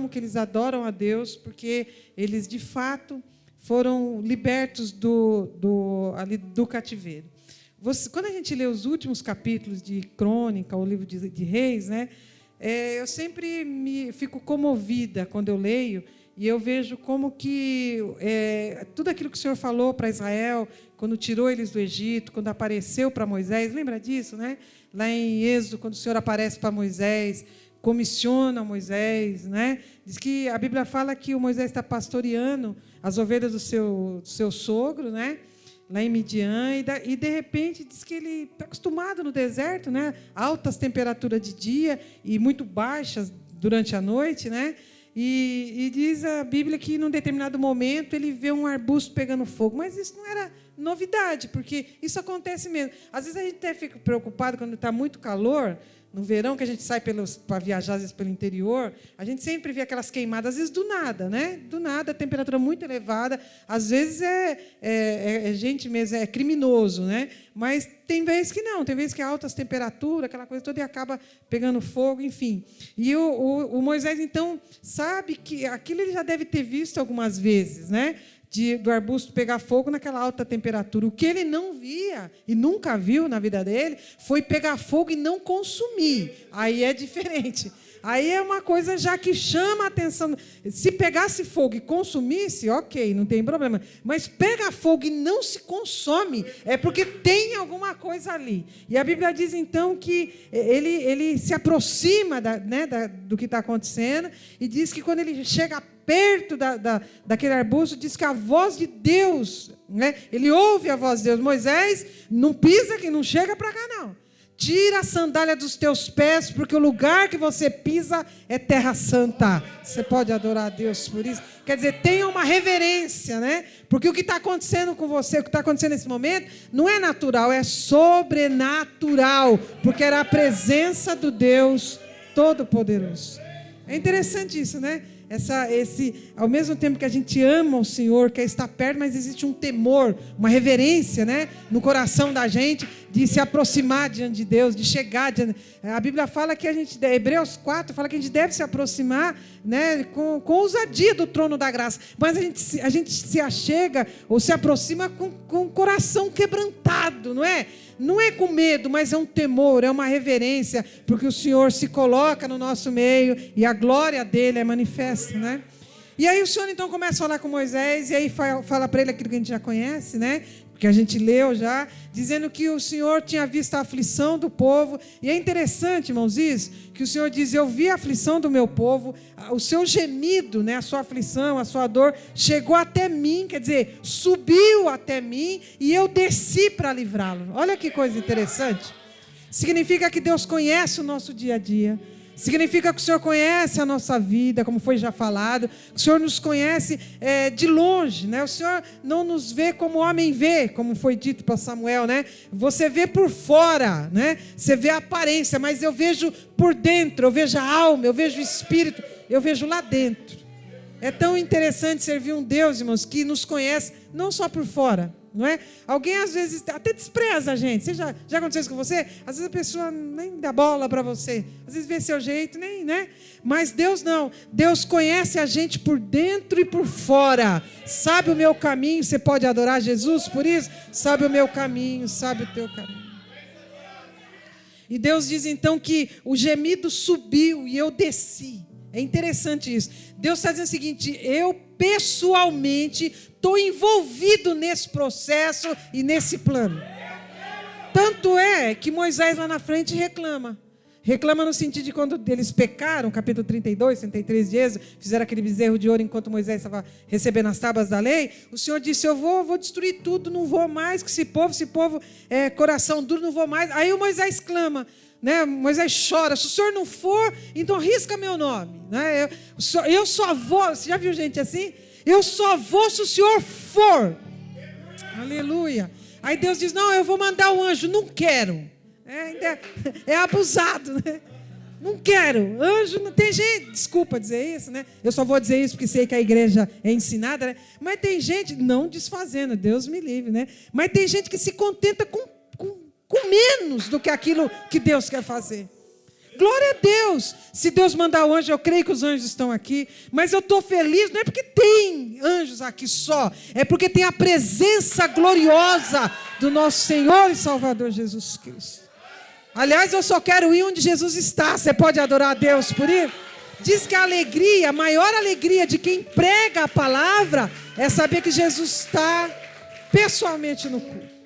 como que eles adoram a Deus, porque eles, de fato, foram libertos ali do cativeiro. Quando a gente lê os últimos capítulos de Crônica, o livro de Reis, né, eu sempre fico comovida quando eu leio, e eu vejo como que tudo aquilo que o Senhor falou para Israel, quando tirou eles do Egito, quando apareceu para Moisés, lembra disso, né? Lá em Êxodo, quando o Senhor aparece para Moisés, comissiona Moisés, né? Diz que a Bíblia fala que o Moisés está pastoreando as ovelhas do seu sogro, né? Lá em Midian, e de repente diz que ele está acostumado no deserto, né? Altas temperaturas de dia e muito baixas durante a noite, né? E diz a Bíblia que, num determinado momento, ele vê um arbusto pegando fogo. Mas isso não era novidade, porque isso acontece mesmo. Às vezes a gente até fica preocupado quando está muito calor, no verão, que a gente sai para viajar, às vezes, pelo interior, a gente sempre vê aquelas queimadas, às vezes do nada, né? Do nada, a temperatura muito elevada, às vezes gente mesmo, é criminoso, né? Mas tem vezes que não, tem vezes que altas temperaturas, aquela coisa toda, e acaba pegando fogo, enfim. E o Moisés, então, sabe que aquilo ele já deve ter visto algumas vezes, né? Do arbusto pegar fogo naquela alta temperatura. O que ele não via e nunca viu na vida dele foi pegar fogo e não consumir. Aí é diferente. Aí é uma coisa já que chama a atenção. Se pegasse fogo e consumisse, ok, não tem problema. Mas pega fogo e não se consome, é porque tem alguma coisa ali. E a Bíblia diz, então, que ele se aproxima do que está acontecendo e diz que quando ele chega perto daquele arbusto, diz que a voz de Deus, né? Ele ouve a voz de Deus. Moisés, não pisa aqui, não chega para cá, não. Tira a sandália dos teus pés, porque o lugar que você pisa é terra santa. Você pode adorar a Deus por isso? Quer dizer, tenha uma reverência, né? Porque o que está acontecendo com você, o que está acontecendo nesse momento, não é natural, é sobrenatural, porque era a presença do Deus Todo-Poderoso. É interessante isso, né? Ao mesmo tempo que a gente ama o Senhor, quer estar perto, mas existe um temor, uma reverência, né, no coração da gente, de se aproximar diante de Deus, de chegar diante. A Bíblia fala que Hebreus 4 fala que a gente deve se aproximar, né, com ousadia do trono da graça, mas a gente se achega ou se aproxima com o coração quebrantado, não é? Não é com medo, mas é um temor, é uma reverência, porque o Senhor se coloca no nosso meio e a glória dele é manifesta, né? E aí o Senhor então começa a falar com Moisés, e aí fala para ele aquilo que a gente já conhece, né? Porque a gente leu já, dizendo que o Senhor tinha visto a aflição do povo. E é interessante, irmãos, isso, que o Senhor diz, eu vi a aflição do meu povo, o seu gemido, né, a sua aflição, a sua dor, chegou até mim, quer dizer, subiu até mim, e eu desci para livrá-lo. Olha que coisa interessante. Significa que Deus conhece o nosso dia a dia. Significa que o Senhor conhece a nossa vida, como foi já falado. O Senhor nos conhece de longe, né? O Senhor não nos vê como o homem vê, como foi dito para Samuel, né? Você vê por fora, né? Você vê a aparência, mas eu vejo por dentro, eu vejo a alma, eu vejo o espírito, eu vejo lá dentro. É tão interessante servir um Deus, irmãos, que nos conhece não só por fora, não é? Alguém às vezes até despreza a gente. Já aconteceu isso com você? Às vezes a pessoa nem dá bola para você. Às vezes vê seu jeito, nem, né? Mas Deus não. Deus conhece a gente por dentro e por fora. Sabe o meu caminho. Você pode adorar Jesus por isso? Sabe o meu caminho, sabe o teu caminho. E Deus diz então que o gemido subiu e eu desci. É interessante isso. Deus está dizendo o seguinte, eu pessoalmente estou envolvido nesse processo e nesse plano. Tanto é que Moisés lá na frente reclama. Reclama no sentido de quando eles pecaram, capítulo 32, 33 de Êxodo, fizeram aquele bezerro de ouro enquanto Moisés estava recebendo as tábuas da lei. O Senhor disse, eu vou destruir tudo, não vou mais, que esse povo é coração duro, não vou mais. Aí o Moisés clama, né? Moisés chora, se o Senhor não for, então risca meu nome, né? Eu só vou, você já viu gente assim? Eu só vou se o Senhor for. Aleluia. Aí Deus diz, não, eu vou mandar o anjo, não quero. É abusado, né? Não quero, anjo não tem gente, desculpa dizer isso, né? Eu só vou dizer isso porque sei que a igreja é ensinada, né? Mas tem gente, não desfazendo, Deus me livre, né? Mas tem gente que se contenta com menos do que aquilo que Deus quer fazer. Glória a Deus. Se Deus mandar o anjo, eu creio que os anjos estão aqui. Mas eu estou feliz, não é porque tem anjos aqui só. É porque tem a presença gloriosa do nosso Senhor e Salvador Jesus Cristo. Aliás, eu só quero ir onde Jesus está. Você pode adorar a Deus por isso? Diz que a alegria, a maior alegria de quem prega a palavra é saber que Jesus está pessoalmente no culto.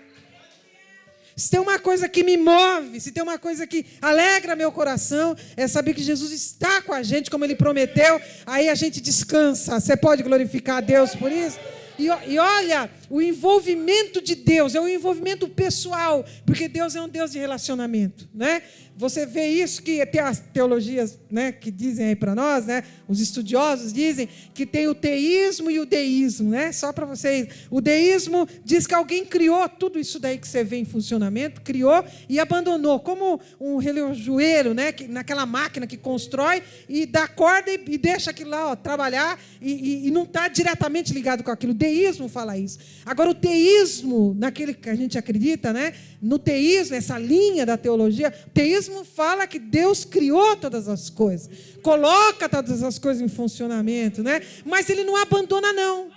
Se tem uma coisa que me move, se tem uma coisa que alegra meu coração, é saber que Jesus está com a gente, como Ele prometeu, aí a gente descansa. Você pode glorificar a Deus por isso? E olha, o envolvimento de Deus é um envolvimento pessoal, porque Deus é um Deus de relacionamento, né? Você vê isso que tem as teologias, né, que dizem aí para nós, né? Os estudiosos dizem que tem o teísmo e o deísmo, né? Só para vocês. O deísmo diz que alguém criou tudo isso daí que você vê em funcionamento, criou e abandonou, como um relojoeiro, né? Naquela máquina que constrói e dá corda e deixa aquilo lá, ó, trabalhar e não está diretamente ligado com aquilo. O deísmo fala isso. Agora, o teísmo, naquele que a gente acredita, né? No teísmo, essa linha da teologia, o teísmo fala que Deus criou todas as coisas, coloca todas as coisas em funcionamento, né? Mas Ele não abandona, não.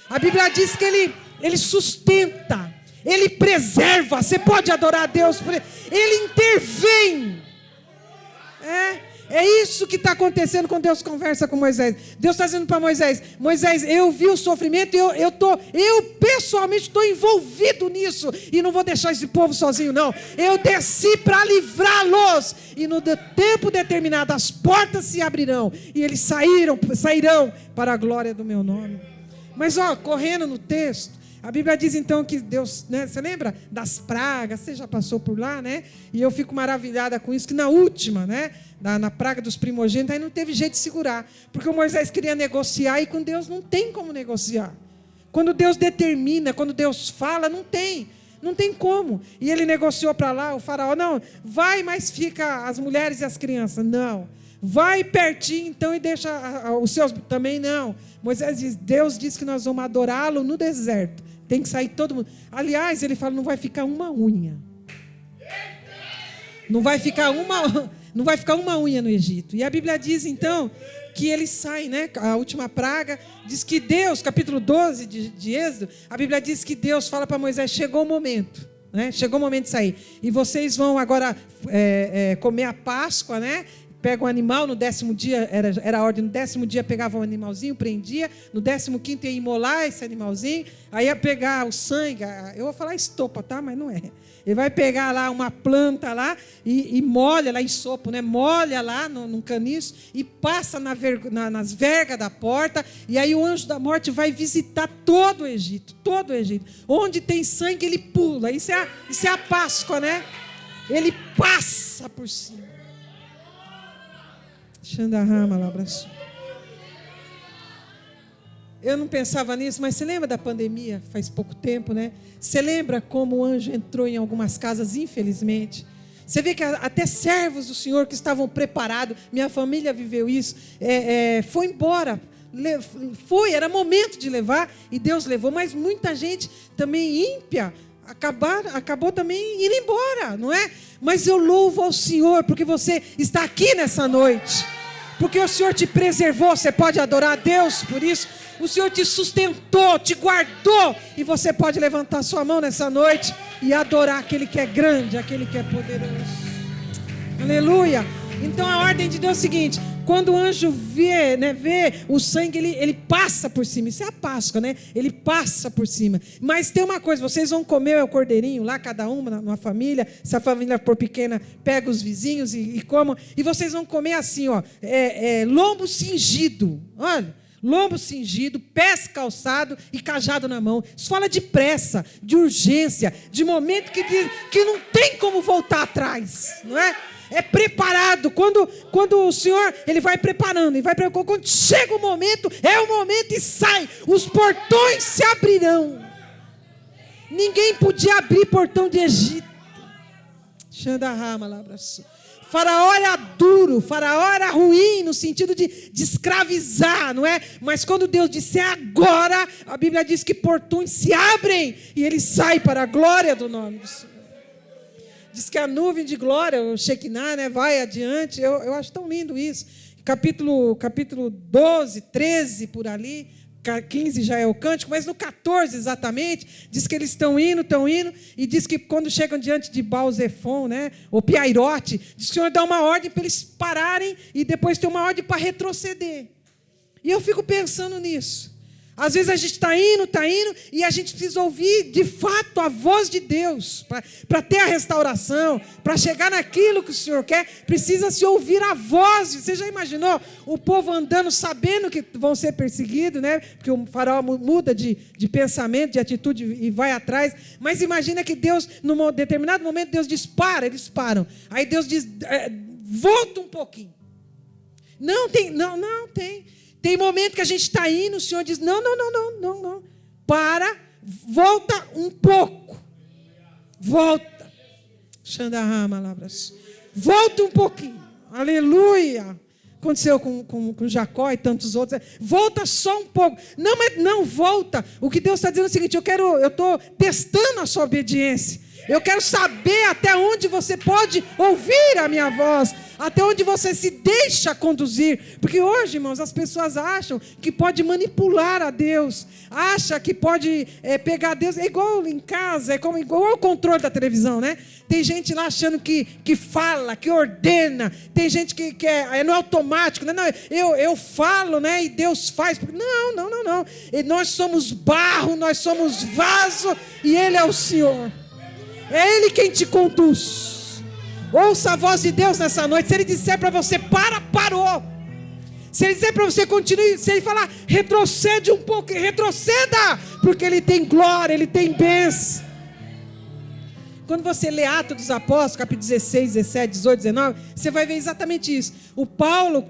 A Bíblia diz que Ele sustenta, Ele preserva. Você pode adorar a Deus por Ele. Ele intervém. É isso que está acontecendo quando Deus conversa com Moisés. Deus está dizendo para Moisés: Moisés, eu vi o sofrimento, eu pessoalmente estou envolvido nisso e não vou deixar esse povo sozinho, não. Eu desci para livrá-los e no tempo determinado as portas se abrirão e eles sairão para a glória do meu nome. Mas correndo no texto, a Bíblia diz então que Deus, né, você lembra das pragas? Você já passou por lá, né? E eu fico maravilhada com isso, que na última, né, na praga dos primogênitos, aí não teve jeito de segurar, porque o Moisés queria negociar e com Deus não tem como negociar. Quando Deus determina, quando Deus fala, não tem como. E ele negociou para lá, o faraó: não, vai, mas fica as mulheres e as crianças. Não. Vai pertinho então e deixa os seus também. Não. Moisés diz: Deus disse que nós vamos adorá-lo no deserto. Tem que sair todo mundo. Aliás, ele fala: não vai ficar uma unha. Não vai ficar uma unha no Egito. E a Bíblia diz então que eles saem, né? A última praga diz que Deus, capítulo 12 de Êxodo, a Bíblia diz que Deus fala para Moisés: chegou o momento, né? Chegou o momento de sair. E vocês vão agora comer a Páscoa, né? Pega um animal, no 10º dia, era a ordem, no 10º dia pegava um animalzinho, prendia, no 15º ia imolar esse animalzinho, aí ia pegar o sangue, eu vou falar estopa, tá? Mas não é. Ele vai pegar lá uma planta lá e molha lá em sopo, né? Molha lá num caniço e passa nas vergas da porta, e aí o anjo da morte vai visitar todo o Egito. Onde tem sangue, ele pula. Isso é a Páscoa, né? Ele passa por cima. Xandarrama, Labraçu. Eu não pensava nisso, mas você lembra da pandemia? Faz pouco tempo, né? Você lembra como o anjo entrou em algumas casas, infelizmente? Você vê que até servos do Senhor que estavam preparados, minha família viveu isso, foi embora. Era momento de levar e Deus levou, mas muita gente também ímpia acabou também indo embora, não é? Mas eu louvo ao Senhor porque você está aqui nessa noite, porque o Senhor te preservou. Você pode adorar a Deus por isso. O Senhor te sustentou, te guardou, e você pode levantar sua mão nessa noite e adorar aquele que é grande, aquele que é poderoso. Aleluia. Então a ordem de Deus é o seguinte: quando o anjo vê o sangue, ele passa por cima. Isso é a Páscoa, né? Ele passa por cima. Mas tem uma coisa: vocês vão comer o cordeirinho lá, cada uma numa família. Se a família for pequena, pega os vizinhos e comam. E vocês vão comer assim, lombo cingido. Olha, lombo cingido, pés calçados e cajado na mão. Isso fala de pressa, de urgência, de momento que não tem como voltar atrás, não é? É preparado. Quando o Senhor, Ele vai preparando, quando chega o momento, é o momento e sai. Os portões se abrirão. Ninguém podia abrir portão de Egito. Xandarrama, Labraçu. Faraó era duro, Faraó era ruim no sentido de escravizar, não é? Mas quando Deus disse agora, a Bíblia diz que portões se abrem e ele sai para a glória do nome do Senhor. diz que a nuvem de glória, o Shekinah, né, vai adiante. Eu acho tão lindo isso. Capítulo 12, 13, por ali, 15 já é o cântico, mas no 14 exatamente, diz que eles estão indo, e diz que quando chegam diante de Baal-Zefon, né, ou Piairote, diz que o Senhor dá uma ordem para eles pararem e depois tem uma ordem para retroceder. E eu fico pensando nisso. Às vezes a gente está indo, e a gente precisa ouvir, de fato, a voz de Deus. Para ter a restauração, para chegar naquilo que o Senhor quer, precisa-se ouvir a voz. Você já imaginou o povo andando sabendo que vão ser perseguidos, né? Porque o faraó muda de pensamento, de atitude e vai atrás. Mas imagina que Deus, num determinado momento, Deus diz, para, eles param. Aí Deus diz, volta um pouquinho. Não tem. Tem momento que a gente está indo, o Senhor diz, não. Para, volta um pouco. Volta. Volta um pouquinho. Aleluia. Aconteceu com Jacó e tantos outros. Volta só um pouco. Não, volta. O que Deus está dizendo é o seguinte, eu estou testando a sua obediência. Eu quero saber até onde você pode ouvir a minha voz, até onde você se deixa conduzir. Porque hoje, irmãos, as pessoas acham que pode manipular a Deus, acha que pode pegar Deus. É igual em casa, igual o controle da televisão, né? Tem gente lá achando que fala, que ordena. Tem gente que é no automático. Né? Não, eu falo, né? E Deus faz. Não. E nós somos barro, nós somos vaso, e Ele é o Senhor. É Ele quem te conduz. Ouça a voz de Deus nessa noite. Se Ele disser para você, parou. Se Ele disser para você, continue. Se Ele falar, retrocede um pouco, retroceda, porque Ele tem glória, Ele tem bênção. Quando você lê Atos dos Apóstolos, capítulo 16, 17, 18, 19, você vai ver exatamente isso. O Paulo,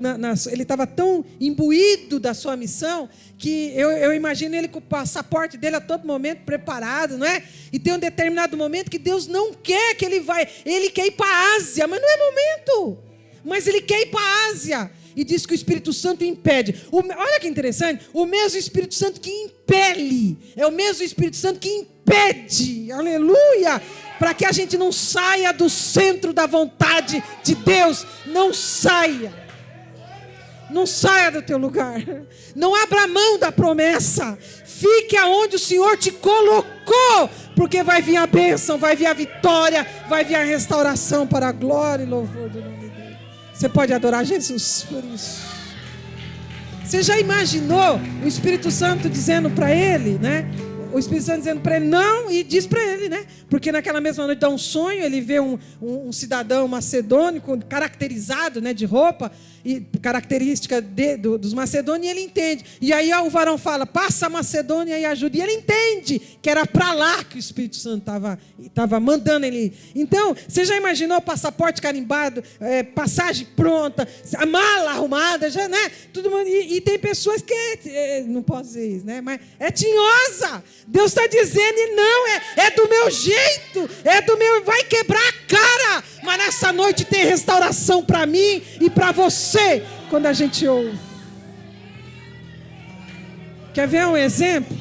ele estava tão imbuído da sua missão, que eu imagino ele com o passaporte dele a todo momento preparado, não é? E tem um determinado momento que Deus não quer que ele vá. Ele quer ir para a Ásia, mas não é momento. Mas ele quer ir para a Ásia. E diz que o Espírito Santo impede. Olha que interessante. O mesmo Espírito Santo que impele. É o mesmo Espírito Santo que impede. Aleluia. Para que a gente não saia do centro da vontade de Deus. Não saia. Não saia do teu lugar. Não abra mão da promessa. Fique aonde o Senhor te colocou. Porque vai vir a bênção, vai vir a vitória, vai vir a restauração para a glória e louvor do nome de Deus. Você pode adorar Jesus por isso. Você já imaginou o Espírito Santo dizendo para ele, né? O Espírito Santo dizendo para ele não, e diz para ele, né? Porque naquela mesma noite dá um sonho, ele vê um cidadão macedônio, caracterizado, né, de roupa, e característica dos macedônios, e ele entende. E aí o varão fala, passa a Macedônia e ajuda. E ele entende que era para lá que o Espírito Santo estava mandando ele ir. Então, você já imaginou o passaporte carimbado, passagem pronta, a mala arrumada, já, né? Tudo, e tem pessoas que não posso dizer isso, né? Mas é tinhosa. Deus está dizendo, e não, é do meu jeito, vai quebrar a cara, mas nessa noite tem restauração para mim e para você, quando a gente ouve. Quer ver um exemplo?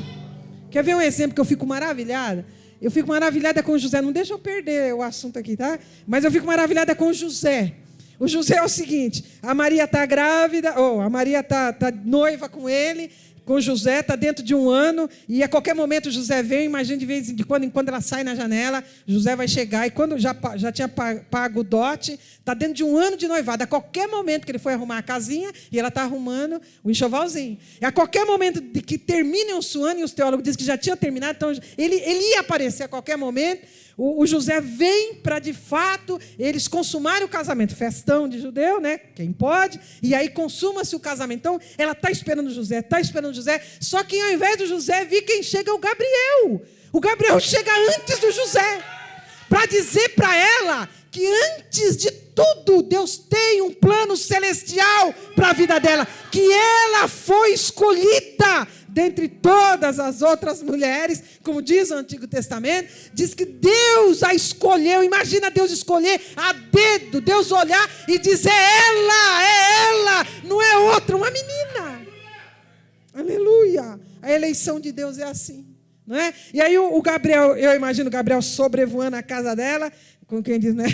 Que eu fico maravilhada? Eu fico maravilhada com o José, não deixa eu perder o assunto aqui, tá? Mas eu fico maravilhada com o José. O José é o seguinte, a Maria está grávida, a Maria está noiva com ele, com José, está dentro de 1 ano, e a qualquer momento José vem, imagina de vez em quando ela sai na janela, José vai chegar, e quando já tinha pago o dote, está dentro de 1 ano de noivado, a qualquer momento que ele foi arrumar a casinha, e ela está arrumando o enxovalzinho, e a qualquer momento de que termine o suano, e os teólogos dizem que já tinha terminado, então ele ia aparecer a qualquer momento. O José vem para, de fato, eles consumarem o casamento. Festão de judeu, né? Quem pode. E aí consuma-se o casamento. Então, ela está esperando José. Só que ao invés do José, vi quem chega é o Gabriel. O Gabriel chega antes do José. Para dizer para ela que antes de tudo, Deus tem um plano celestial para a vida dela. Que ela foi escolhida dentre todas as outras mulheres, como diz o Antigo Testamento, diz que Deus a escolheu. Imagina Deus escolher a dedo, Deus olhar e dizer, é ela, não é outra, uma menina. Aleluia. A eleição de Deus é assim, não é? E aí o Gabriel, eu imagino o Gabriel sobrevoando a casa dela, com quem diz, né?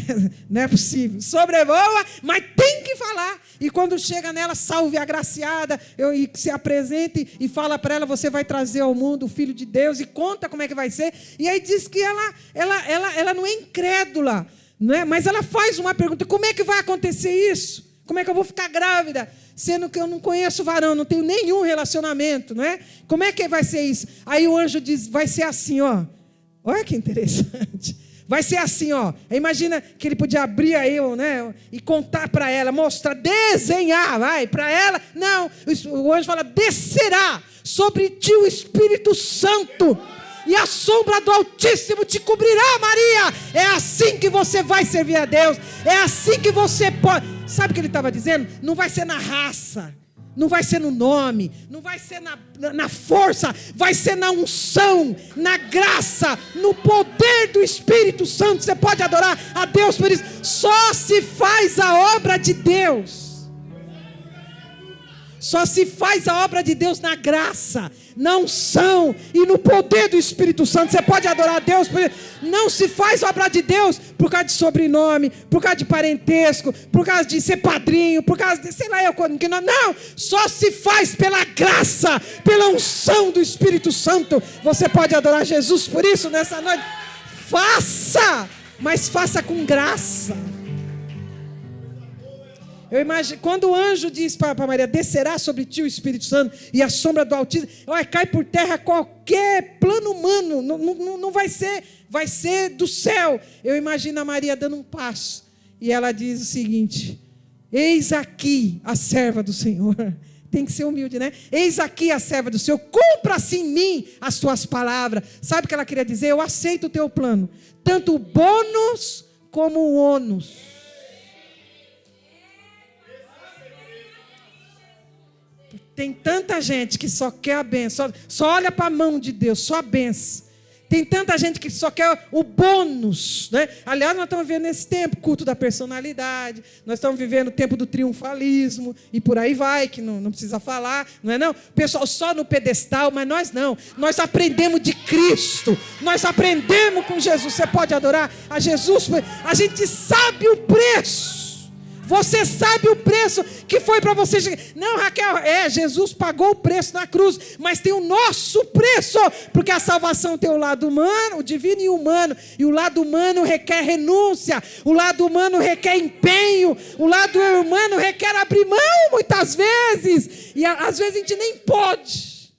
Não é possível. Sobrevoa, mas tem que falar. E quando chega nela, salve a agraciada, e se apresente e fala para ela, você vai trazer ao mundo o Filho de Deus, e conta como é que vai ser. E aí diz que ela não é incrédula, não é? Mas ela faz uma pergunta, como é que vai acontecer isso? Como é que eu vou ficar grávida, sendo que eu não conheço varão, não tenho nenhum relacionamento, não é? Como é que vai ser isso? Aí o anjo diz, vai ser assim, ó. Olha que interessante. Vai ser assim, ó. Imagina que ele podia abrir aí, né, e contar para ela, mostrar, desenhar, vai, para ela. Não, o anjo fala, descerá sobre ti o Espírito Santo, e a sombra do Altíssimo te cobrirá, Maria. É assim que você vai servir a Deus. É assim que você pode. Sabe o que ele estava dizendo? Não vai ser na raça, não vai ser no nome, não vai ser na força, vai ser na unção, na graça, no poder do Espírito Santo. Você pode adorar a Deus por isso. Só se faz a obra de Deus. Só se faz a obra de Deus na graça, na unção e no poder do Espírito Santo. Você pode adorar a Deus por isso. Não se faz a obra de Deus por causa de sobrenome, por causa de parentesco, por causa de ser padrinho, por causa de, sei lá, não, só se faz pela graça, pela unção do Espírito Santo. Você pode adorar Jesus por isso nessa noite. Faça, mas faça com graça. Eu imagino, quando o anjo diz para Maria, descerá sobre ti o Espírito Santo e a sombra do Altíssimo, cai por terra qualquer plano humano, não vai ser do céu. Eu imagino a Maria dando um passo, e ela diz o seguinte, eis aqui a serva do Senhor. Tem que ser humilde, né? Eis aqui a serva do Senhor, cumpra-se em mim as tuas palavras. Sabe o que ela queria dizer? Eu aceito o teu plano, tanto o bônus como o ônus. Tem tanta gente que só quer a bênção, só olha para a mão de Deus, só a bênção. Tem tanta gente que só quer o bônus, né? Aliás, nós estamos vivendo esse tempo, culto da personalidade, nós estamos vivendo o tempo do triunfalismo, e por aí vai, que não precisa falar, não é não? O pessoal só no pedestal, mas nós não. Nós aprendemos de Cristo, nós aprendemos com Jesus. Você pode adorar a Jesus, a gente sabe o preço. Você sabe o preço que foi para você chegar. Não, Raquel, Jesus pagou o preço na cruz, mas tem o nosso preço, porque a salvação tem o lado humano, o divino e o humano, e o lado humano requer renúncia, o lado humano requer empenho, o lado humano requer abrir mão muitas vezes, e às vezes a gente nem pode,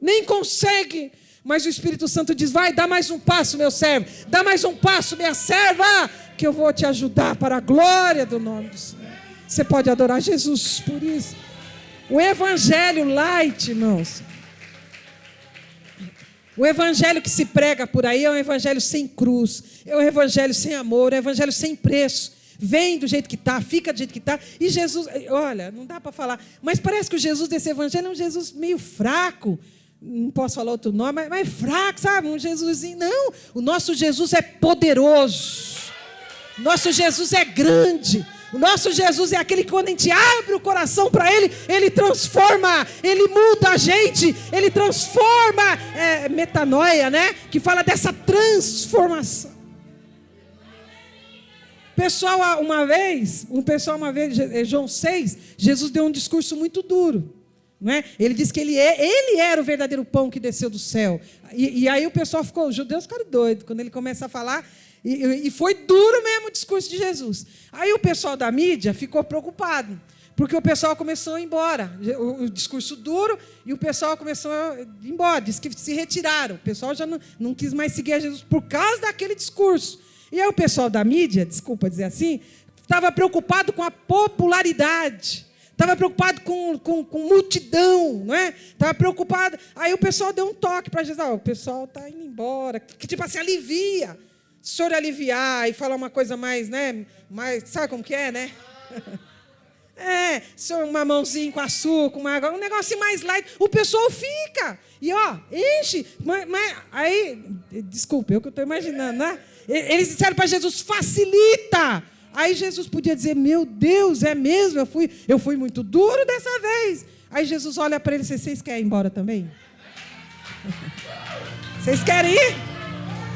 nem consegue, mas o Espírito Santo diz, vai, dá mais um passo, meu servo, dá mais um passo, minha serva, que eu vou te ajudar para a glória do nome do Senhor. Você pode adorar Jesus por isso. O evangelho light, irmãos, o evangelho que se prega por aí é um evangelho sem cruz, é um evangelho sem amor, é um evangelho sem preço. Vem do jeito que está, fica do jeito que está. E Jesus, olha, não dá para falar, mas parece que o Jesus desse evangelho é um Jesus meio fraco. Não posso falar outro nome, mas fraco, sabe? Um Jesusinho. Não, o nosso Jesus é poderoso. Nosso Jesus é grande. O nosso Jesus é aquele que quando a gente abre o coração para Ele, Ele transforma, Ele muda a gente, Ele transforma, metanoia, né? Que fala dessa transformação. Uma vez, João 6, Jesus deu um discurso muito duro. Não é? Ele disse que ele era o verdadeiro pão que desceu do céu. E aí o pessoal os judeus ficaram doidos quando ele começa a falar. E foi duro mesmo o discurso de Jesus. Aí o pessoal da mídia ficou preocupado, porque o pessoal começou a ir embora. O discurso duro, e o pessoal começou a ir embora. Diz que se retiraram. O pessoal já não quis mais seguir a Jesus por causa daquele discurso. E aí o pessoal da mídia, desculpa dizer assim, estava preocupado com a popularidade. Estava preocupado com multidão, não é? Estava preocupado. Aí o pessoal deu um toque para Jesus. O pessoal está indo embora. Que tipo assim, alivia. Se o senhor aliviar e falar uma coisa mais, né? Mais, sabe como que é, né? Um mamãozinho com açúcar, um negocinho mais light. O pessoal fica. E, enche. Mas aí, desculpa, eu que estou imaginando, né? Eles disseram para Jesus, facilita. Aí Jesus podia dizer, meu Deus, é mesmo? Eu fui muito duro dessa vez. Aí Jesus olha para eles e diz, vocês querem ir embora também? Vocês querem ir?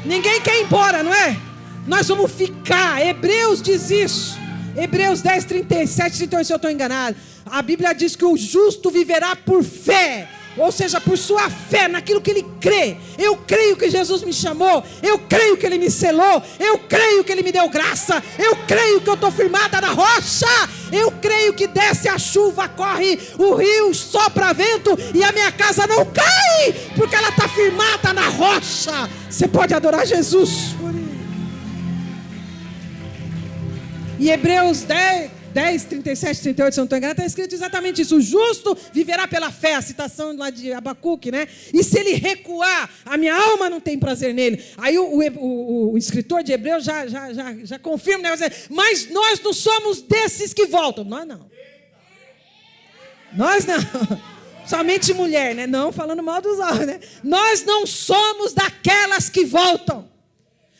Ninguém quer ir embora, não é? Nós vamos ficar. Hebreus diz isso. Hebreus 10, 37, 38, se eu estou enganado. A Bíblia diz que o justo viverá por fé. Ou seja, por sua fé naquilo que ele crê. Eu creio que Jesus me chamou. Eu creio que ele me selou. Eu creio que ele me deu graça. Eu creio que eu estou firmada na rocha. Eu creio que desce a chuva, corre o rio, sopra vento e a minha casa não cai, porque ela está firmada na rocha. Você pode adorar Jesus por isso. E Hebreus 10, 37, 38, se eu não estou enganado, está escrito exatamente isso. O justo viverá pela fé, a citação lá de Abacuque, né? E se ele recuar, a minha alma não tem prazer nele. Aí o escritor de Hebreus já confirma, né? Mas nós não somos desses que voltam. Nós não. Nós não. Somente mulher, né? Não falando mal dos homens, né? Nós não somos daquelas que voltam.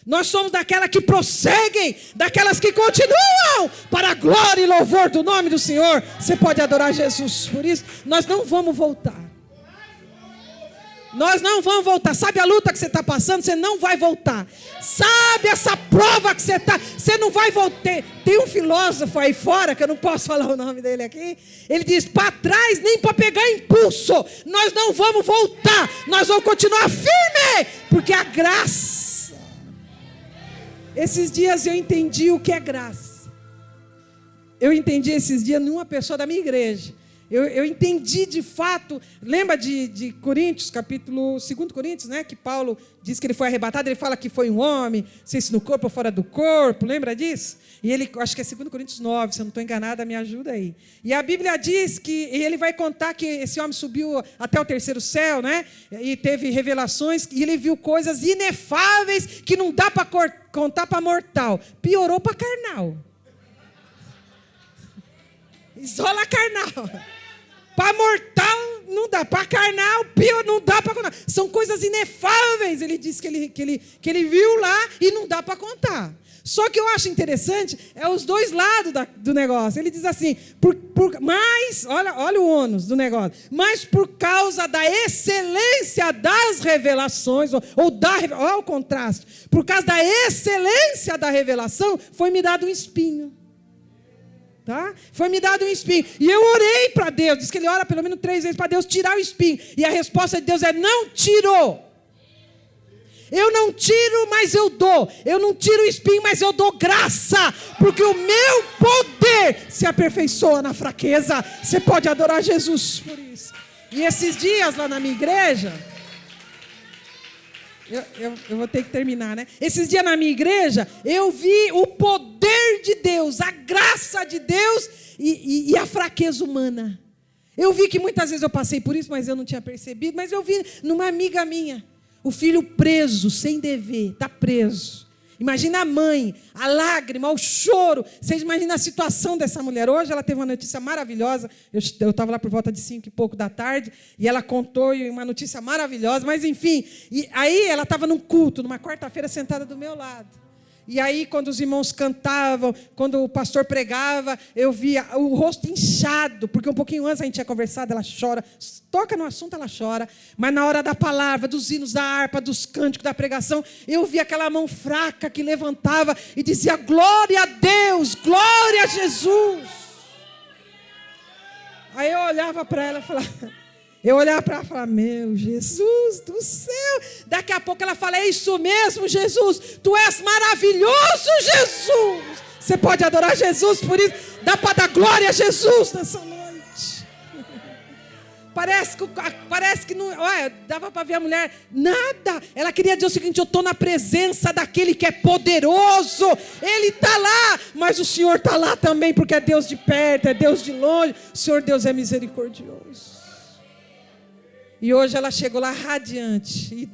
Nós somos daquelas que prosseguem, daquelas que continuam para a glória e louvor do nome do Senhor. Você pode adorar Jesus. Por isso, nós não vamos voltar. Nós não vamos voltar. Sabe a luta que você está passando? Você não vai voltar. Sabe essa prova que você está? Você não vai voltar. Tem um filósofo aí fora, que eu não posso falar o nome dele aqui. Ele diz, para trás nem para pegar impulso. Nós não vamos voltar. Nós vamos continuar firme. Porque a graça. Esses dias eu entendi o que é graça. Eu entendi esses dias numa pessoa da minha igreja. Eu entendi de fato. Lembra de Coríntios, capítulo 2 Coríntios, né? Que Paulo diz que ele foi arrebatado. Ele fala que foi um homem, não sei se no corpo ou fora do corpo. Lembra disso? E ele, acho que é 2 Coríntios 9, se eu não estou enganada, me ajuda aí. E a Bíblia diz que ele vai contar que esse homem subiu até o terceiro céu, né? E teve revelações, e ele viu coisas inefáveis que não dá para contar para mortal. Piorou para carnal. Isola carnal. Para mortal não dá, para carnal pior não dá para contar. São coisas inefáveis, ele disse que ele viu lá e não dá para contar. Só que eu acho interessante, é os dois lados do negócio. Ele diz assim, mas, olha o ônus do negócio, mas por causa da excelência das revelações, olha o contraste, por causa da excelência da revelação, foi-me dado um espinho. Tá? Foi me dado um espinho. E eu orei para Deus. Diz que ele ora pelo menos 3 vezes para Deus tirar o espinho. E a resposta de Deus é: não tirou. Eu não tiro, mas eu dou. Eu não tiro o espinho, mas eu dou graça. Porque o meu poder se aperfeiçoa na fraqueza. Você pode adorar Jesus por isso. E esses dias lá na minha igreja... Eu vou ter que terminar, né? Esses dias na minha igreja, eu vi o poder de Deus, a graça de Deus e a fraqueza humana. Eu vi que muitas vezes eu passei por isso, mas eu não tinha percebido. Mas eu vi numa amiga minha, o filho preso, sem dever, está preso. Imagina a mãe, a lágrima, o choro. Você imagina a situação dessa mulher. Hoje ela teve uma notícia maravilhosa. Eu estava lá por volta de 5 e pouco da tarde, e ela contou uma notícia maravilhosa, mas enfim. E aí ela estava num culto, numa quarta-feira, sentada do meu lado. E aí, quando os irmãos cantavam, quando o pastor pregava, eu via o rosto inchado, porque um pouquinho antes a gente tinha conversado, ela chora, toca no assunto, ela chora, mas na hora da palavra, dos hinos, da harpa, dos cânticos, da pregação, eu via aquela mão fraca que levantava e dizia: glória a Deus, glória a Jesus. Aí eu olhava para ela e falava... Eu olhava para ela e falava: meu Jesus do céu. Daqui a pouco ela fala: é isso mesmo, Jesus. Tu és maravilhoso, Jesus. Você pode adorar Jesus por isso. Dá para dar glória a Jesus nessa noite. Parece que não... Olha, dava para ver a mulher. Nada. Ela queria dizer o seguinte: eu estou na presença daquele que é poderoso. Ele está lá. Mas o Senhor está lá também, porque é Deus de perto, é Deus de longe. O Senhor Deus é misericordioso. E hoje ela chegou lá radiante. E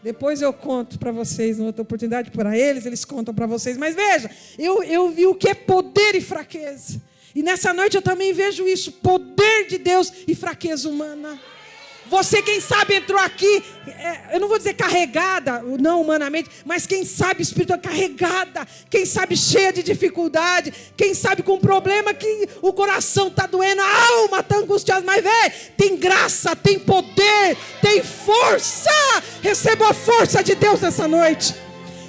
depois eu conto para vocês, numa outra oportunidade para eles contam para vocês. Mas veja, eu vi o que é poder e fraqueza. E nessa noite eu também vejo isso, poder de Deus e fraqueza humana. Você, quem sabe, entrou aqui, eu não vou dizer carregada, não humanamente, mas quem sabe espiritual carregada, quem sabe cheia de dificuldade, quem sabe com problema que o coração está doendo, a alma está angustiada, mas tem graça, tem poder, tem força. Receba a força de Deus nessa noite.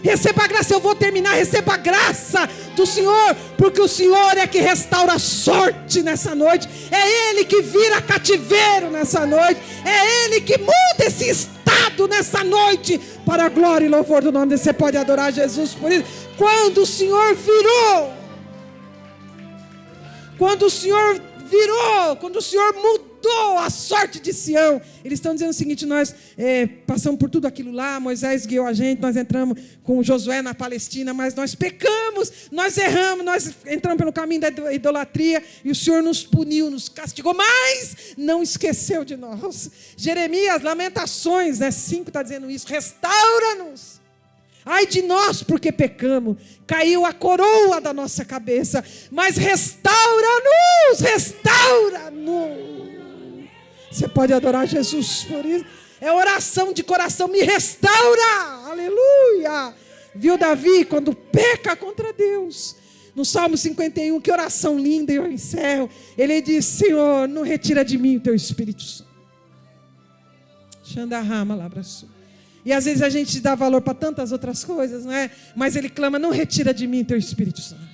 Receba a graça, eu vou terminar. Receba a graça do Senhor, porque o Senhor é que restaura a sorte nessa noite. É Ele que vira cativeiro nessa noite. É Ele que muda esse estado nessa noite, para a glória e louvor do nome dele. Você pode adorar Jesus por isso. Quando o Senhor virou, quando o Senhor mudou a sorte de Sião, eles estão dizendo o seguinte: nós passamos por tudo aquilo lá, Moisés guiou a gente, nós entramos com Josué na Palestina, mas nós pecamos, nós erramos, nós entramos pelo caminho da idolatria, e o Senhor nos puniu, nos castigou, mas não esqueceu de nós. Jeremias, Lamentações 5 está dizendo isso: restaura-nos. Ai de nós, porque pecamos, caiu a coroa da nossa cabeça, mas restaura-nos, restaura-nos. Você pode adorar Jesus por isso. É oração de coração: me restaura, aleluia. Viu Davi quando peca contra Deus? No Salmo 51, que oração linda, eu encerro. Ele diz: Senhor, não retira de mim o teu Espírito Santo. Xandarrama lá, abraço. E às vezes a gente dá valor para tantas outras coisas, não é? Mas ele clama: não retira de mim teu Espírito Santo.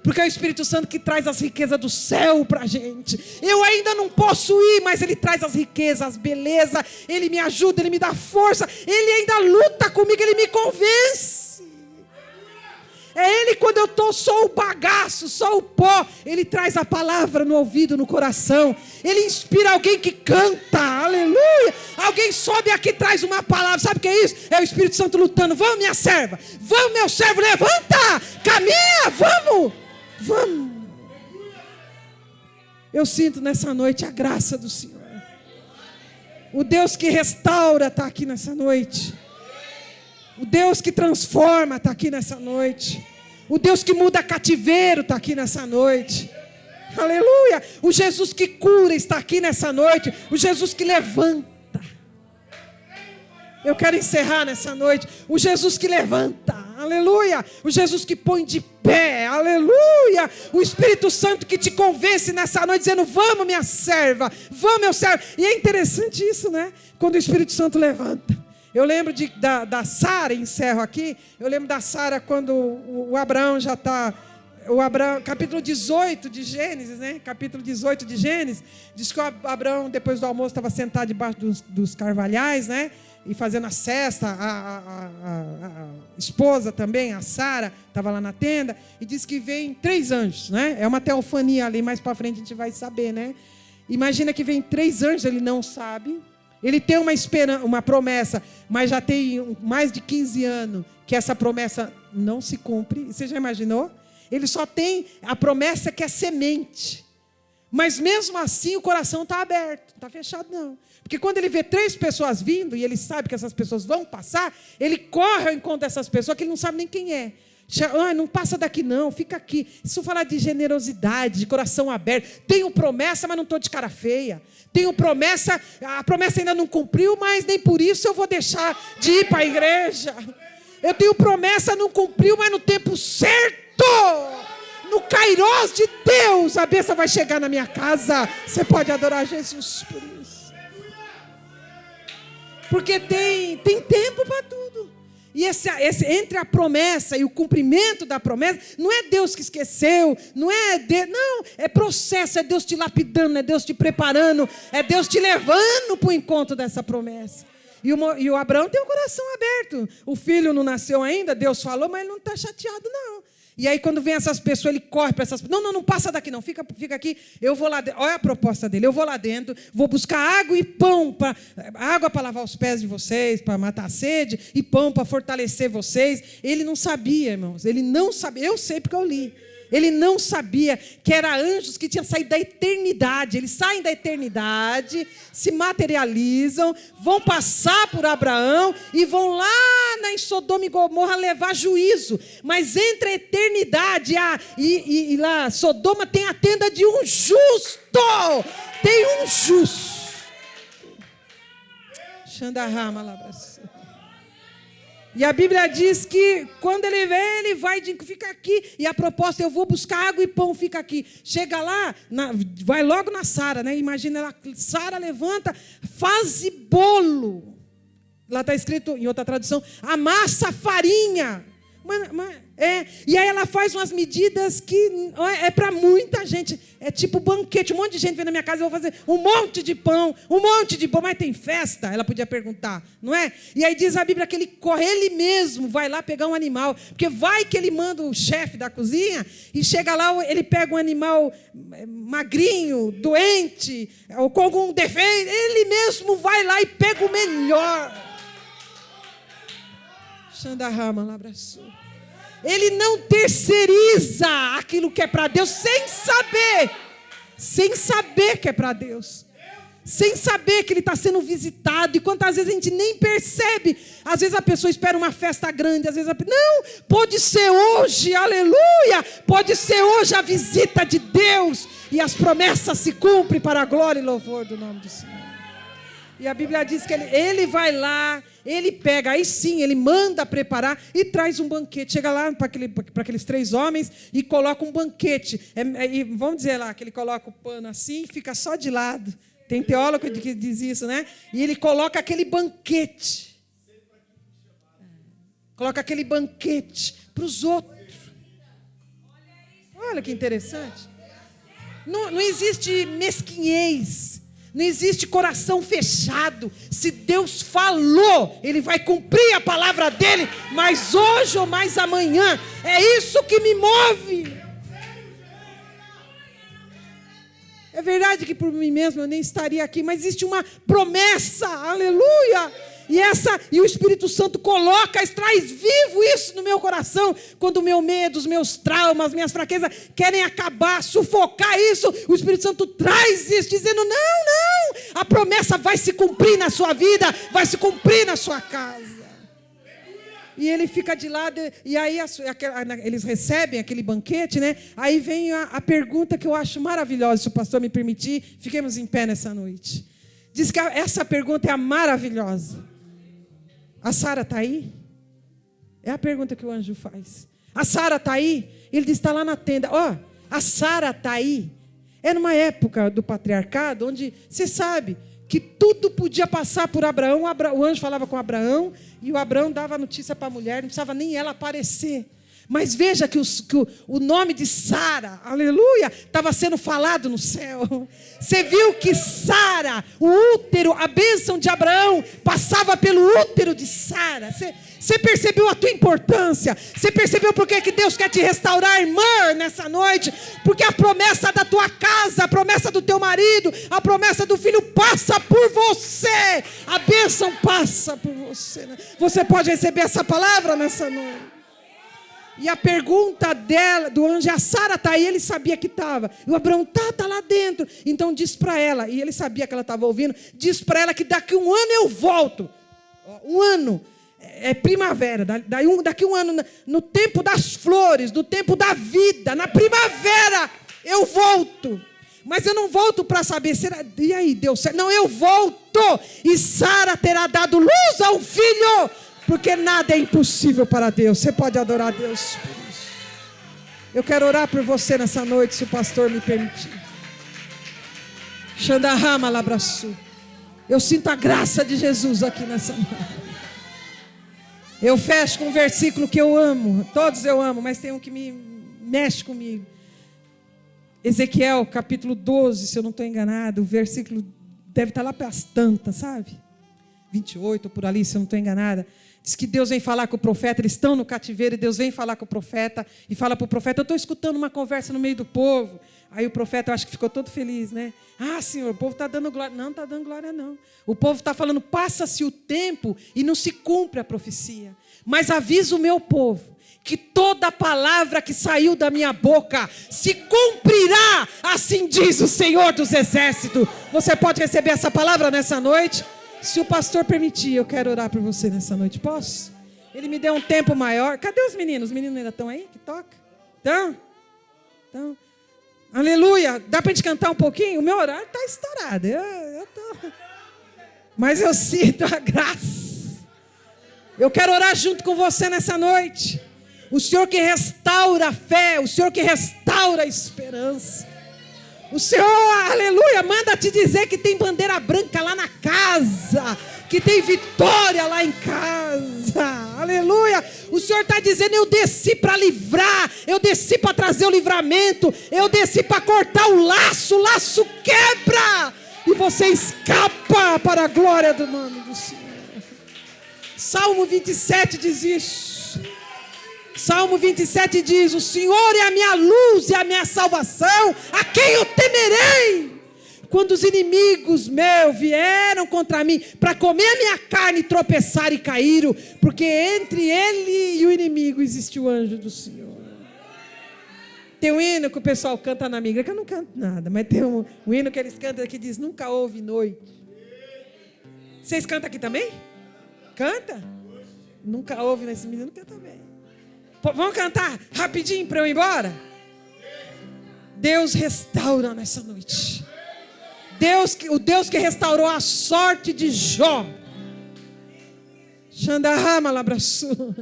Porque é o Espírito Santo que traz as riquezas do céu para a gente. Eu ainda não posso ir, mas Ele traz as riquezas, as belezas. Ele me ajuda, Ele me dá força. Ele ainda luta comigo, Ele me convence. É Ele, quando eu estou só o bagaço, só o pó, Ele traz a palavra no ouvido, no coração. Ele inspira alguém que canta, aleluia. Alguém sobe aqui e traz uma palavra. Sabe o que é isso? É o Espírito Santo lutando. Vamos, minha serva, vamos, meu servo, levanta, caminha, vamos. Eu sinto nessa noite a graça do Senhor. O Deus que restaura está aqui nessa noite. O Deus que transforma está aqui nessa noite. O Deus que muda cativeiro está aqui nessa noite. Aleluia. O Jesus que cura está aqui nessa noite. O Jesus que levanta. Eu quero encerrar nessa noite. O Jesus que levanta. Aleluia. O Jesus que põe de pé. Aleluia. O Espírito Santo que te convence nessa noite, dizendo: vamos, minha serva, vamos, meu servo. E é interessante isso, né? Quando o Espírito Santo levanta. Eu lembro da Sara, encerro aqui. Eu lembro da Sara quando o Abraão já está... capítulo 18 de Gênesis, né? Capítulo 18 de Gênesis. Diz que o Abraão, depois do almoço, estava sentado debaixo dos carvalhais, né? E fazendo a cesta. A esposa também, a Sara, estava lá na tenda. E diz que vem 3 anjos, né? É uma teofania ali, mais para frente a gente vai saber, né? Imagina que vem 3 anjos, ele não sabe. Ele tem uma promessa, mas já tem mais de 15 anos que essa promessa não se cumpre. Você já imaginou? Ele só tem a promessa que é semente. Mas mesmo assim o coração está aberto, não está fechado não. Porque quando ele vê 3 pessoas vindo, e ele sabe que essas pessoas vão passar, ele corre ao encontro dessas pessoas que ele não sabe nem quem é. Não passa daqui não, fica aqui. Isso fala de generosidade, de coração aberto. Tenho promessa, mas não estou de cara feia. Tenho promessa, a promessa ainda não cumpriu, mas nem por isso eu vou deixar de ir para a igreja. Eu tenho promessa, não cumpriu, mas no tempo certo, no Kairos de Deus, a bênção vai chegar na minha casa. Você pode adorar Jesus por isso. Porque tem tempo para tudo. E esse, entre a promessa e o cumprimento da promessa, não é Deus que esqueceu, não, é processo, é Deus te lapidando, é Deus te preparando, é Deus te levando para o encontro dessa promessa. E o Abraão tem o coração aberto. O filho não nasceu ainda, Deus falou, mas ele não está chateado não. E aí quando vem essas pessoas, ele corre para essas pessoas. Não passa daqui não, fica aqui. Eu vou lá dentro. Olha a proposta dele. Eu vou lá dentro, vou buscar água e pão. Água para lavar os pés de vocês, para matar a sede. E pão para fortalecer vocês. Ele não sabia, irmãos. Ele não sabia. Eu sei porque eu li. Ele não sabia que eram anjos que tinham saído da eternidade. Eles saem da eternidade, se materializam, vão passar por Abraão e vão lá em Sodoma e Gomorra levar juízo. Mas entre a eternidade e lá, Sodoma tem a tenda de um justo. Tem um justo. Xandarrama lá para cima. E a Bíblia diz que quando ele vê, ele vai, fica aqui. E a proposta, eu vou buscar água e pão, fica aqui. Chega lá, vai logo na Sara, né? Imagina ela, Sara levanta, faz bolo. Lá está escrito, em outra tradução, amassa a farinha. E aí ela faz umas medidas que é para muita gente. É tipo banquete. Um monte de gente vem na minha casa e eu vou fazer um monte de pão, mas tem festa? Ela podia perguntar, não é? E aí diz a Bíblia que ele mesmo vai lá pegar um animal. Porque vai que ele manda o chefe da cozinha e chega lá, ele pega um animal magrinho, doente, ou com algum defeito. Ele mesmo vai lá e pega o melhor. Xandarrama, lá abraçou. Ele não terceiriza aquilo que é para Deus sem saber que é para Deus, sem saber que ele está sendo visitado. E quantas vezes a gente nem percebe? Às vezes a pessoa espera uma festa grande, às vezes não, pode ser hoje, aleluia, pode ser hoje a visita de Deus e as promessas se cumprem para a glória e louvor do nome do Senhor. E a Bíblia diz que ele vai lá, ele pega, aí sim, ele manda preparar e traz um banquete. Chega lá para aqueles 3 homens e coloca um banquete. E vamos dizer lá que ele coloca o pano assim e fica só de lado. Tem teólogo que diz isso, né? E ele coloca aquele banquete. Coloca aquele banquete para os outros. Olha que interessante. Não existe mesquinhez. Não existe coração fechado. Se Deus falou, Ele vai cumprir a palavra dEle, mas hoje ou mais amanhã. É isso que me move. É verdade que por mim mesmo eu nem estaria aqui, mas existe uma promessa, aleluia. E o Espírito Santo traz vivo isso no meu coração. Quando o meu medo, os meus traumas, minhas fraquezas querem acabar, sufocar isso, o Espírito Santo traz isso, dizendo, não, a promessa vai se cumprir na sua vida, vai se cumprir na sua casa. E ele fica de lado, e aí eles recebem aquele banquete, né? Aí vem a pergunta que eu acho maravilhosa, se o pastor me permitir, fiquemos em pé nessa noite. Diz que essa pergunta é a maravilhosa. A Sara está aí? É a pergunta que o anjo faz. A Sara está aí? Ele diz, está lá na tenda. A Sara está aí. É numa época do patriarcado, onde você sabe que tudo podia passar por Abraão. O anjo falava com Abraão, e o Abraão dava notícia para a mulher, não precisava nem ela aparecer. Mas veja que o nome de Sara, aleluia, estava sendo falado no céu. Você viu que Sara, o útero, a bênção de Abraão, passava pelo útero de Sara. Você percebeu a tua importância? Você percebeu por que Deus quer te restaurar, irmã, nessa noite? Porque a promessa da tua casa, a promessa do teu marido, a promessa do filho passa por você. A bênção passa por você. Você pode receber essa palavra nessa noite? E a pergunta do anjo, a Sara está aí, ele sabia que estava. E o Abraão está lá dentro. Então diz para ela, e ele sabia que ela estava ouvindo, diz para ela que daqui 1 ano eu volto. 1 ano, é primavera, daqui 1 ano, no tempo das flores, no tempo da vida, na primavera, eu volto. Mas eu não volto para saber, e aí, deu certo? Não, eu volto, e Sara terá dado luz a um filho. Porque nada é impossível para Deus. Você pode adorar a Deus por isso. Eu quero orar por você nessa noite, se o pastor me permitir. Xandarrama labraçu. Eu sinto a graça de Jesus aqui nessa noite. Eu fecho com um versículo que eu amo. Todos eu amo, mas tem um que me mexe comigo. Ezequiel, capítulo 12, se eu não estou enganado. O versículo deve estar lá para as tantas, sabe? 28, por ali, se eu não estou enganada. Diz que Deus vem falar com o profeta, eles estão no cativeiro, e Deus vem falar com o profeta, e fala para o profeta, eu estou escutando uma conversa no meio do povo. Aí o profeta, eu acho que ficou todo feliz, né? Ah, Senhor, o povo está dando glória. Não está dando glória, não. O povo está falando, passa-se o tempo e não se cumpre a profecia. Mas avisa o meu povo, que toda palavra que saiu da minha boca se cumprirá, assim diz o Senhor dos Exércitos. Você pode receber essa palavra nessa noite? Se o pastor permitir, eu quero orar por você nessa noite. Posso? Ele me deu um tempo maior. Cadê os meninos? Os meninos ainda estão aí? Que toca? Então. Aleluia. Dá para a gente cantar um pouquinho? O meu horário está estourado. Mas eu sinto a graça. Eu quero orar junto com você nessa noite. O Senhor que restaura a fé. O Senhor que restaura a esperança. O Senhor, aleluia, manda te dizer que tem bandeira branca lá na casa. casa, que tem vitória lá em casa. Aleluia. O Senhor está dizendo: eu desci para livrar, eu desci para trazer o livramento, eu desci para cortar o laço quebra e você escapa para a glória do nome do Senhor. Salmo 27 diz isso. Salmo 27 diz: o Senhor é a minha luz e a minha salvação, a quem eu temerei? Quando os inimigos meus vieram contra mim para comer a minha carne, tropeçaram e caíram, porque entre ele e o inimigo existe o anjo do Senhor. Tem um hino que o pessoal canta na minha igreja, que eu não canto nada, mas tem um hino que eles cantam que diz: nunca houve noite. Vocês cantam aqui também? Canta? Nunca houve nesse menino, canta bem. Vamos cantar rapidinho para eu ir embora? Deus restaura nessa noite. O Deus que restaurou a sorte de Jó. Xandarrama labraçu.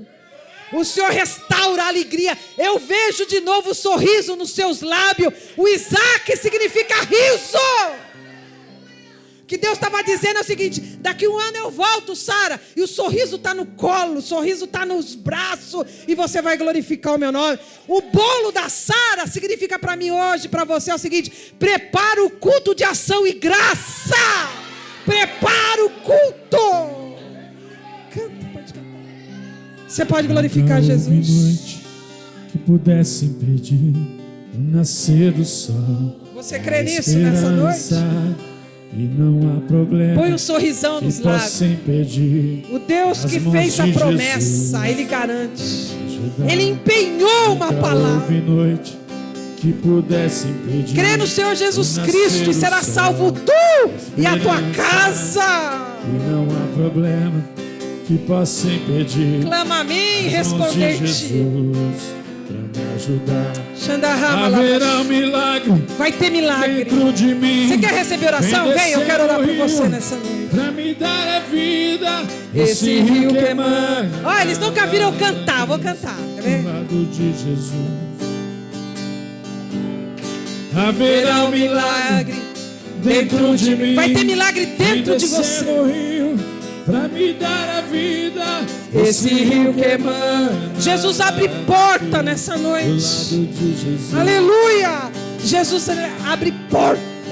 O Senhor restaura a alegria. Eu vejo de novo o sorriso nos seus lábios. O Isaac significa riso. O que Deus estava dizendo é o seguinte: daqui um ano eu volto, Sara, e o sorriso está no colo, o sorriso está nos braços, e você vai glorificar o meu nome. O bolo da Sara significa para mim hoje, para você, é o seguinte: prepara o culto de ação e graça. Prepara o culto. Canta, pode cantar. Você pode glorificar Jesus. Noite que pudesse impedir o nascer do sol. Você crê nisso nessa noite? E não há problema. Põe um sorrisão nos lábios. O Deus que fez a promessa, Ele garante. Ele empenhou uma palavra. Noite que pudesse impedir. Crê no Senhor Jesus Cristo e será salvo tu e a tua casa. E não há problema que possa impedir. Clama a mim, responder-te. Para me ajudar. Haverá um milagre. Vai ter milagre Dentro de mim. Você quer receber oração? Vem, eu quero orar por você nessa noite. Para me dar a vida. Esse rio que emana. Olha, eles nunca viram eu cantar. Vou cantar. Quer ver? Do lado de Jesus. Haverá um milagre dentro de mim. Vai ter milagre dentro de você. Para me dar a vida. Esse rio que emana. Jesus abre porta nessa noite. Do lado de Jesus. Aleluia. Jesus abre porta.